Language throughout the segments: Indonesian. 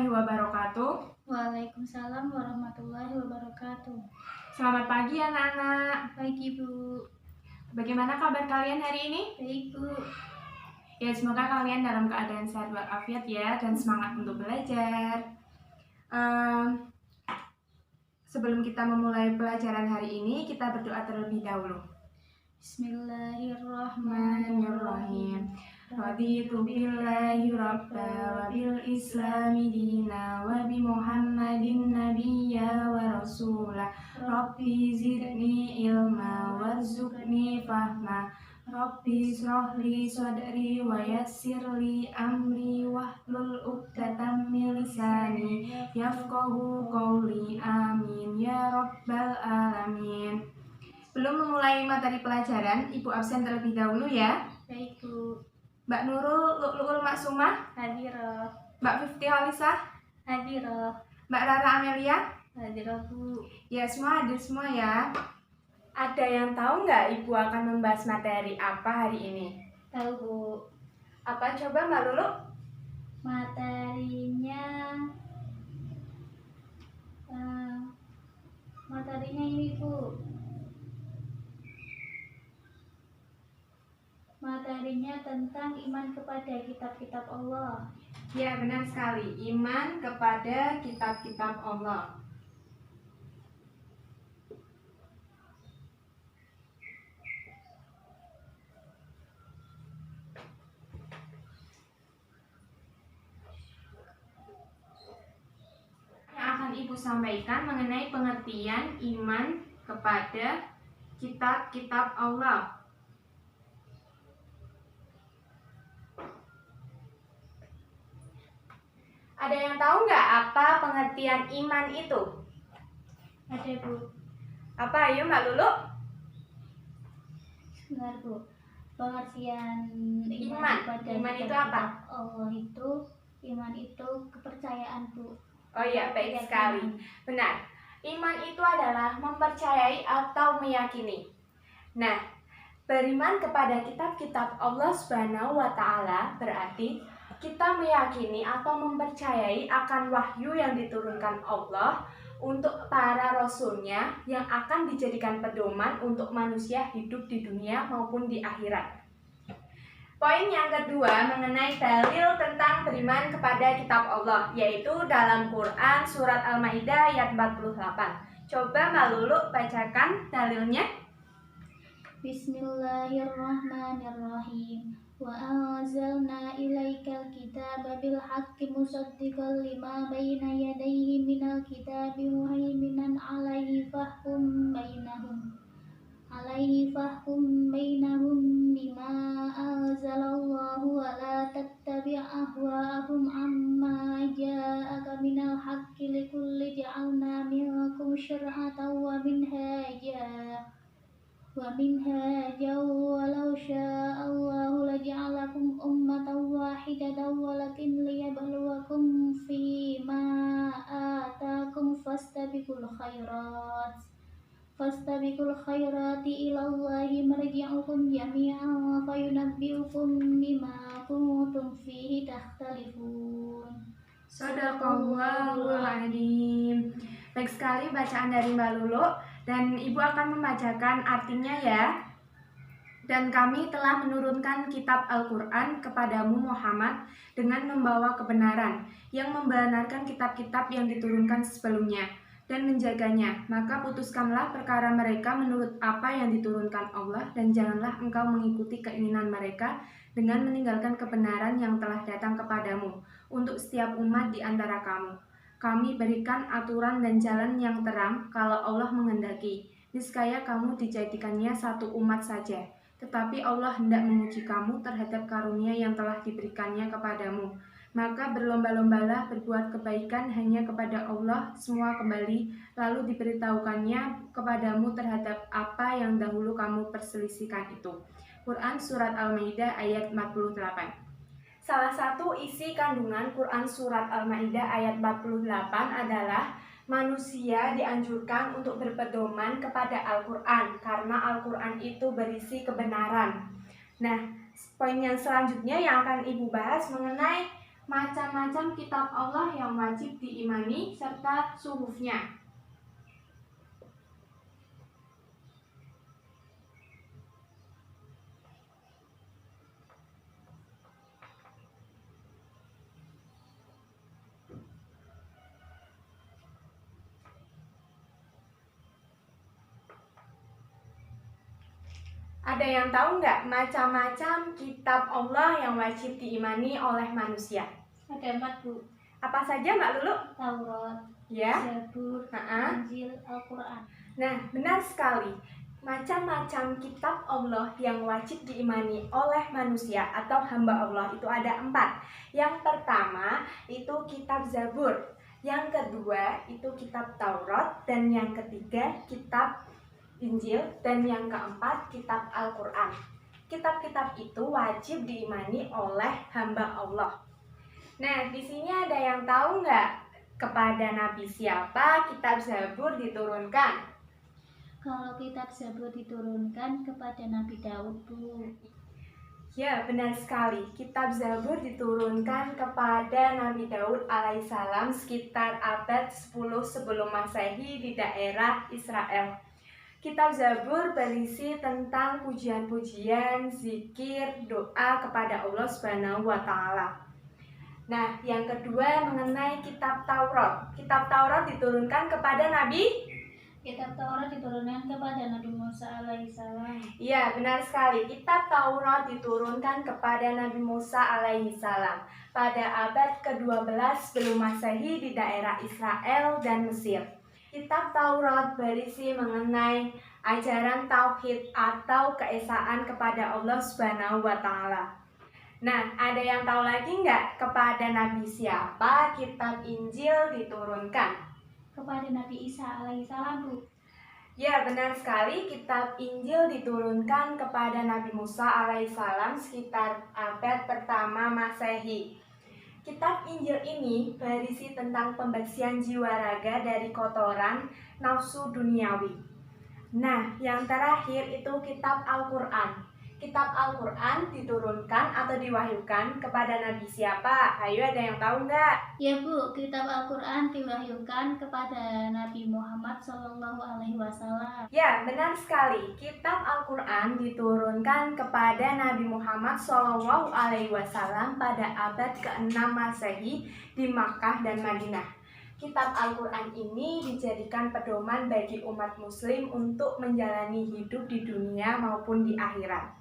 warahmatullahi wabarakatuh. Waalaikumsalam warahmatullahi wabarakatuh. Selamat pagi anak-anak. Pagi Bu. Bagaimana kabar kalian hari ini? Baik Bu. Ya, semoga kalian dalam keadaan sehat walafiat ya, dan semangat untuk belajar. Sebelum kita memulai pelajaran hari ini, kita berdoa terlebih dahulu. Bismillahirrahmanirrahim. Raditu billahi rabba wa bil islami dina wa bi Muhammadin nabiyya wa rasula. Rabbi zidni ilma warzuqni fahma. Rabbi shrahli sadri wa yassirli amri wahlul 'uqdatam min lisani yafqahu qawli. Amin ya rabbal alamin. Sebelum memulai materi pelajaran, Ibu absen terlebih dahulu ya. Baik Bu. Mbak Nurul Lu'lu'ul Maksumah, Hadirah. Mbak Fifti Alisah, Hadirah. Mbak Rara Amelia. Hadirah Bu. Ya, semua hadir semua ya. Ada yang tahu nggak Ibu akan membahas materi apa hari ini? Tahu Bu. Apa coba Mbak Lulu? Materinya ini Bu. Materinya tentang iman kepada kitab-kitab Allah. Ya, benar sekali. Iman kepada kitab-kitab Allah. Yang akan Ibu sampaikan mengenai pengertian iman kepada kitab-kitab Allah. Ada yang tahu nggak apa pengertian iman itu? Ada Bu. Apa? Ayo Mbak Lulu. Benar Bu. Pengertian Iman. kepada Iman itu kitab-kitab apa? Allah itu, iman itu kepercayaan Bu. Oh iya, baik sekali. Benar. Iman itu adalah mempercayai atau meyakini. Nah, beriman kepada kitab-kitab Allah Subhanahu wa Ta'ala berarti kita meyakini atau mempercayai akan wahyu yang diturunkan Allah untuk para rasulnya yang akan dijadikan pedoman untuk manusia hidup di dunia maupun di akhirat. Poin yang kedua mengenai dalil tentang beriman kepada kitab Allah, yaitu dalam Quran surat Al-Maidah ayat 48. Coba Mbak Lulu bacakan dalilnya. Bismillahirrahmanirrahim. Wa anzalna ilaikal kitaba bil haqqi musaddiqan lima baina yadayhi minal kitabi muhaiminan alaihi fahkum bainahum bima anzalallahu wa la tattabi' ahwa'ahum amma ja'aka minal haqqi likulli ja'alna minkum syir'atan wa minhaja walau sya'allahu laja'alakum ummatan wahidatan walakin liyabluwakum fima atakum fastabiqul khairati ilallahi marji'ukum jami'an fayunabbi'ukum bima kuntum fihi takhtalifun. Shadaqallahul adzim. Baik sekali bacaan dari Mbak Lulu, dan Ibu akan membacakan artinya ya. Dan kami telah menurunkan kitab Al-Quran kepadamu Muhammad dengan membawa kebenaran yang membenarkan kitab-kitab yang diturunkan sebelumnya dan menjaganya. Maka putuskanlah perkara mereka menurut apa yang diturunkan Allah, dan janganlah engkau mengikuti keinginan mereka dengan meninggalkan kebenaran yang telah datang kepadamu untuk setiap umat di antara kamu. Kami berikan aturan dan jalan yang terang kalau Allah menghendaki. Niscaya kamu dijadikannya satu umat saja. Tetapi Allah hendak menguji kamu terhadap karunia yang telah diberikannya kepadamu. Maka berlomba-lombalah berbuat kebaikan hanya kepada Allah semua kembali, lalu diberitahukannya kepadamu terhadap apa yang dahulu kamu perselisihkan itu. Quran Surat Al-Maidah ayat 48. Salah satu isi kandungan Quran Surat Al-Maidah ayat 48 adalah manusia dianjurkan untuk berpedoman kepada Al-Quran karena Al-Quran itu berisi kebenaran. Nah, poin yang selanjutnya yang akan Ibu bahas mengenai macam-macam kitab Allah yang wajib diimani serta suhufnya. Ada yang tahu nggak macam-macam kitab Allah yang wajib diimani oleh manusia? Ada 4, Bu. Apa saja Mbak Lulu? Taurat, Ya. Zabur, Injil, Al-Quran. Nah, benar sekali. Macam-macam kitab Allah yang wajib diimani oleh manusia atau hamba Allah itu ada 4. Yang pertama itu kitab Zabur. Yang kedua itu kitab Taurat. Dan yang ketiga kitab Injil. Dan yang keempat kitab Al-Quran. Kitab-kitab itu wajib diimani oleh hamba Allah. Nah, di sini ada yang tahu nggak kepada Nabi siapa kitab Zabur diturunkan? Kalau kitab Zabur diturunkan kepada Nabi Daud, Bu. Ya, benar sekali. Kitab Zabur diturunkan kepada Nabi Daud alaihissalam sekitar abad 10 sebelum Masehi di daerah Israel. Kitab Zabur berisi tentang pujian-pujian, zikir, doa kepada Allah Subhanahu wa Ta'ala. Nah, yang kedua mengenai kitab Taurat. Kitab Taurat diturunkan kepada Nabi. Kitab Taurat diturunkan kepada Nabi Musa alaihissalam. Iya, benar sekali. Kitab Taurat diturunkan kepada Nabi Musa alaihissalam pada abad ke-12 sebelum Masehi di daerah Israel dan Mesir. Kitab Taurat berisi mengenai ajaran tauhid atau keesaan kepada Allah Subhanahu wa Ta'ala. Nah, ada yang tahu lagi nggak kepada Nabi siapa kitab Injil diturunkan? Kepada Nabi Isa alaihissalam, Bu. Ya, benar sekali. Kitab Injil diturunkan kepada Nabi Musa alaihissalam sekitar abad pertama Masehi. Kitab Injil ini berisi tentang pembersihan jiwa raga dari kotoran nafsu duniawi. Nah, yang terakhir itu kitab Al-Quran. Kitab Al-Quran diturunkan atau diwahyukan kepada Nabi siapa? Ayo, ada yang tahu nggak? Ya, Bu, kitab Al-Quran diwahyukan kepada Nabi Muhammad SAW. Ya, benar sekali. Kitab Al-Quran diturunkan kepada Nabi Muhammad SAW pada abad ke-6 Masehi di Makkah dan Madinah. Kitab Al-Quran ini dijadikan pedoman bagi umat muslim untuk menjalani hidup di dunia maupun di akhirat.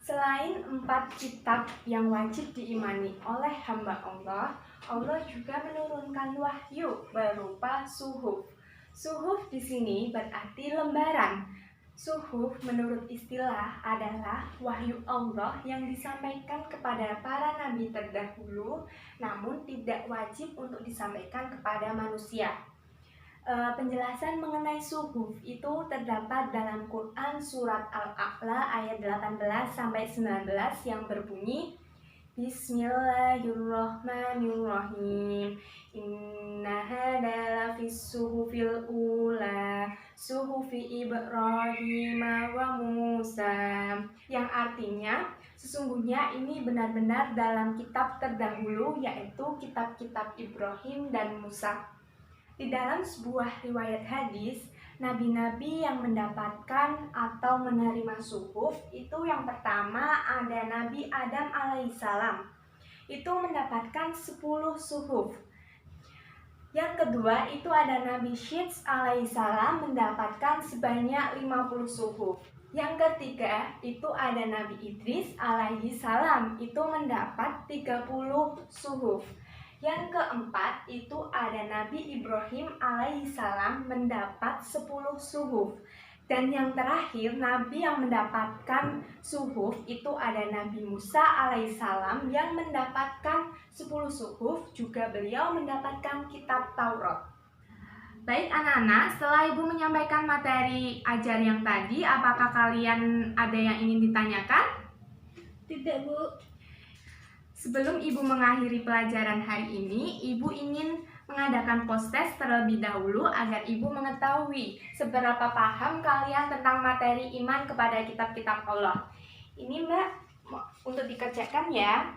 Selain 4 kitab yang wajib diimani oleh hamba Allah, Allah juga menurunkan wahyu berupa suhuf. Suhuf di sini berarti lembaran. Suhuf menurut istilah adalah wahyu Allah yang disampaikan kepada para nabi terdahulu, namun tidak wajib untuk disampaikan kepada manusia. Penjelasan mengenai suhuf itu terdapat dalam Quran surat Al-A'la ayat 18-19 yang berbunyi Bismillahirrahmanirrahim. Inna hadza lafis suhufil ula suhufi Ibrahim wa Musa, yang artinya sesungguhnya ini benar-benar dalam kitab terdahulu, yaitu kitab-kitab Ibrahim dan Musa. Di dalam sebuah riwayat hadis, nabi-nabi yang mendapatkan atau menerima suhuf itu yang pertama ada Nabi Adam alaihissalam. Itu mendapatkan 10 suhuf. Yang kedua itu ada Nabi Syeds alaihissalam mendapatkan sebanyak 50 suhuf. Yang ketiga itu ada Nabi Idris alaihissalam, itu mendapat 30 suhuf. Yang keempat itu ada Nabi Ibrahim alaihissalam mendapat 10 suhuf. Dan yang terakhir, Nabi yang mendapatkan suhuf itu ada Nabi Musa alaihissalam yang mendapatkan 10 suhuf, juga beliau mendapatkan kitab Taurat. Baik anak-anak, setelah Ibu menyampaikan materi ajar yang tadi, apakah kalian ada yang ingin ditanyakan? Tidak, Bu. Sebelum Ibu mengakhiri pelajaran hari ini, Ibu ingin mengadakan post-test terlebih dahulu agar Ibu mengetahui seberapa paham kalian tentang materi iman kepada kitab-kitab Allah. Ini Mbak, untuk dikerjakan ya.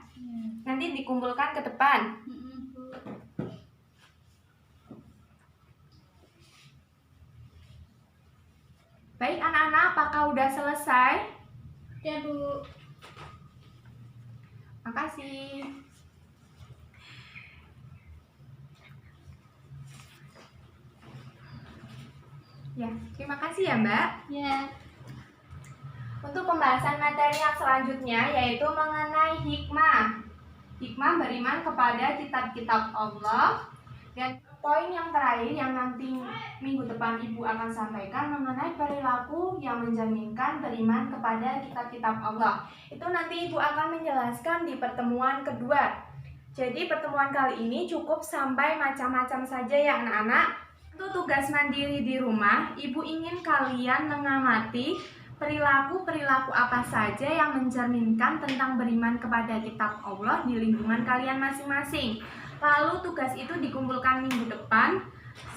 Nanti dikumpulkan ke depan. Bu. Baik anak-anak, apakah udah selesai? Ya Bu. Makasih. Ya, terima kasih ya Mbak. Ya. Untuk pembahasan materi yang selanjutnya yaitu mengenai hikmah. Hikmah beriman kepada kitab-kitab Allah. Dan poin yang terakhir yang nanti minggu depan Ibu akan sampaikan mengenai perilaku yang mencerminkan beriman kepada kitab-kitab Allah. Itu nanti Ibu akan menjelaskan di pertemuan kedua. Jadi pertemuan kali ini cukup sampai macam-macam saja ya anak-anak. Untuk tugas mandiri di rumah, Ibu ingin kalian mengamati perilaku-perilaku apa saja yang mencerminkan tentang beriman kepada kitab Allah di lingkungan kalian masing-masing. Lalu tugas itu dikumpulkan minggu depan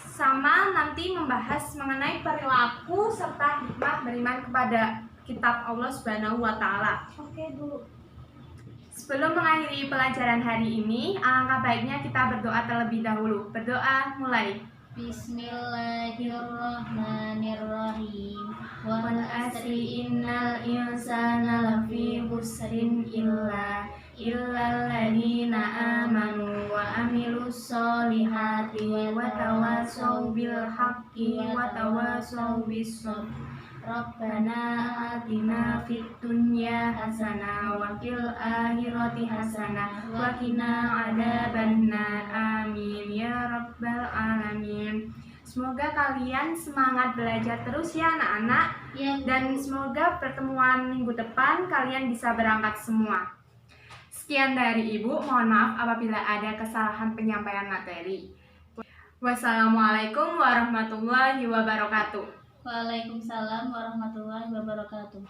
sama nanti membahas mengenai perilaku serta hikmah beriman kepada kitab Allah Subhanahu wa taala. Oke Bu. Sebelum mengakhiri pelajaran hari ini, alangkah baiknya kita berdoa terlebih dahulu. Berdoa mulai. Bismillahirrahmanirrahim. Wal asri innal insana lafi khusrin illal ladzina amanu wa amilus solihati wa tawassaw bil haqqi wa tawassaw bis sabr. Rabbana atina fid dunya hasanah wa fil akhirati hasanah wa qina adzabannar. Amin ya rabbal alamin. Semoga kalian semangat belajar terus ya anak-anak. Ya Bu. Dan semoga pertemuan minggu depan kalian bisa berangkat semua. Sekian dari Ibu, mohon maaf apabila ada kesalahan penyampaian materi. Wassalamualaikum warahmatullahi wabarakatuh. Waalaikumsalam warahmatullahi wabarakatuh.